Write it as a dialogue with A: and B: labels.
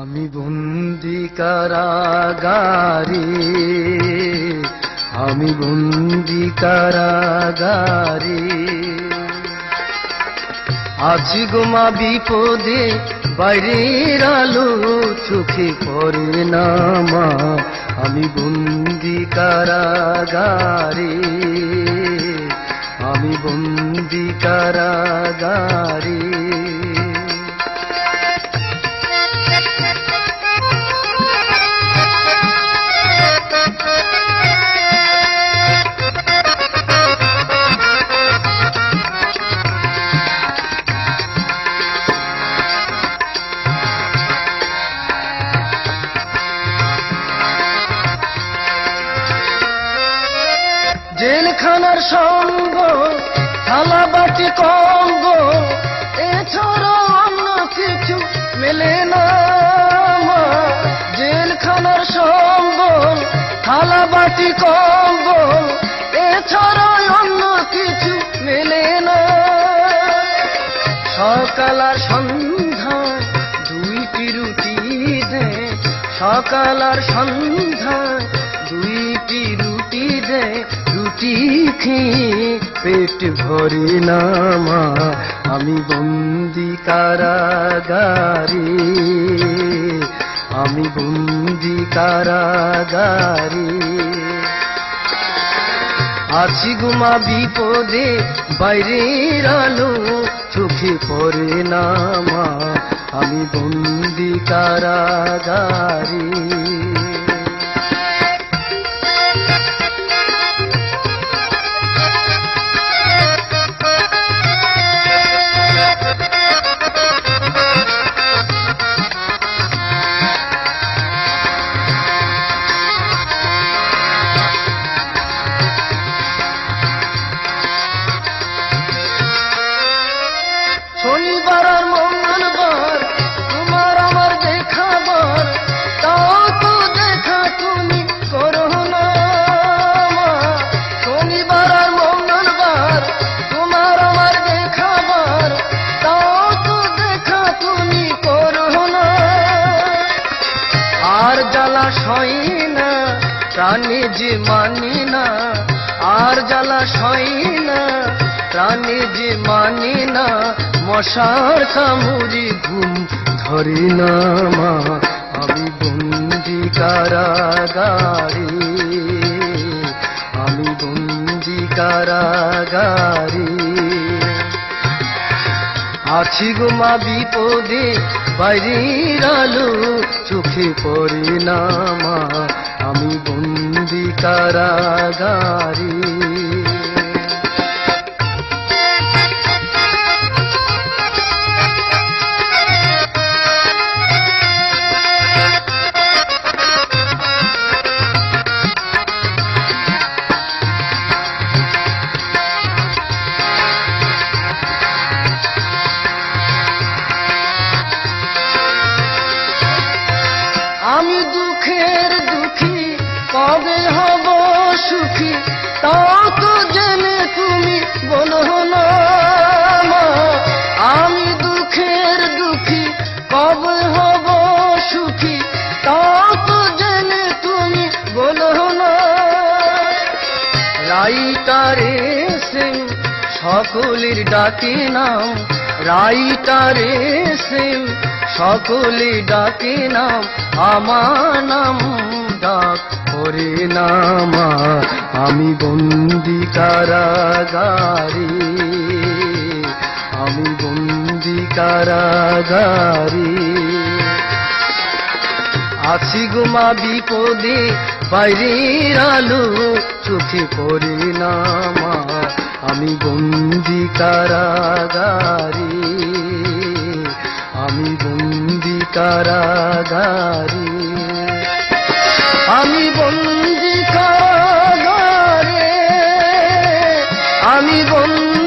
A: আমি বন্দি কারাগারে, আমি বন্দি কারাগারে, আছি গো মা বিপদে, বাইরের আলো চোখে পড়ে না মা, আমি বন্দি কারাগারে, আমি বন্দি কারাগারে। জেলখানার সঙ্গ, থালা বাটি কঙ্গ, এছাড়া অন্য কিছু মেলে না মা। জেলখানার সঙ্গ, থালা বাটি কঙ্গ, এছাড়া অন্য কিছু মেলে না। সকাল আর সন্ধ্যা দুইটি রুটি দে, সকাল আর সন্ধ্যা দুইটি রুটি দে, রুটি খেয়ে পেট ভরে না মা, আমি বন্দি কারাগারে, আমি বন্দি কারাগারে। আছি গো মা বিপদে, বাইরের আলো চোখে পড়ে না মা, আমি বন্দি কারাগারে। শনিবার আর মঙ্গলবার তোমার আমার দেখাবার, তাও তো দেখা তুমি করো না মা। শনিবার আর মঙ্গলবার তোমার আমার দেখাবার, তাও তো দেখা তুমি করো না। আর জ্বালা সই না প্রাণে যে মানি না, আর জ্বালা সই না প্রাণে যে মানি না, মশার কামড়ে ঘুম ধরে না মা, আমি বন্দি কারাগারে, আমি বন্দি কারাগারে। আছি গো মা বিপদে, বাইরের আলো চোখে পড়ে না মা, আমি বন্দি কারাগারে। আমি দুঃখের দুঃখী, কবে হব সুখী, তাও তো জেনে তুমি বলো না মা। আমি দুঃখের দুঃখী, কবে হব সুখী, তাও তো জেনে তুমি বলো না। রাইটারে সে সকলের ডাকে নাম, রাইটারে সে সকলে ডাকে নাম, আমার নাম ডাক করে না মা, আমি বন্দি কারাগারে, আমি বন্দি কারাগারে। আছি গো মা বিপদে, বাইরের আলো চোখে পড়ে না মা, আমি বন্দি কারাগারে, আমি বন্দি কারাগারে, আমি বন্দি কারাগারে, আমি বন্দি